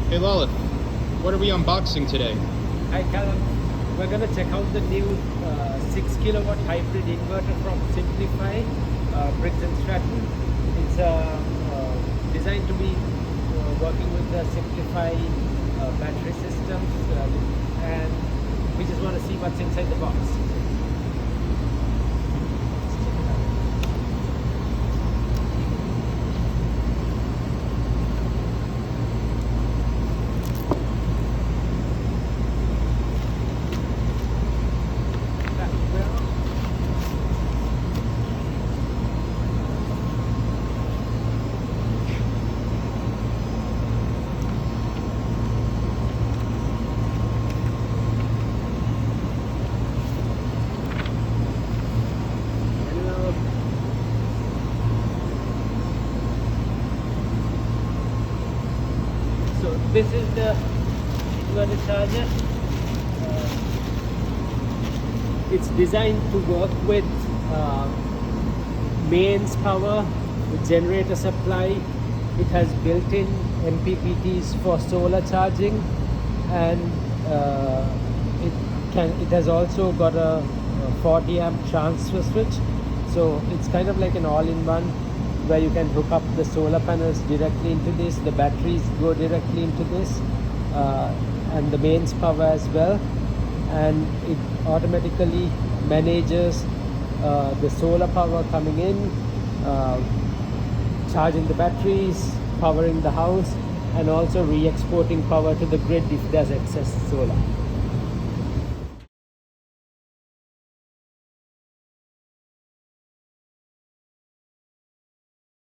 Hey Lala, what are we unboxing today? Hi Callum, we're going to check out the new 6 kilowatt hybrid inverter from Simplify, Briggs and Stratton. It's designed to be working with the Simplify battery systems, and we just want to see what's inside the box. So this is the inverter charger. It's designed to work with mains power, with generator supply. It has built-in MPPTs for solar charging, and it has also got a 40 amp transfer switch. So it's kind of like an all-in-one, where you can hook up the solar panels directly into this, the batteries go directly into this, and the mains power as well, and it automatically manages the solar power coming in, charging the batteries, powering the house, and also re-exporting power to the grid if there's excess solar.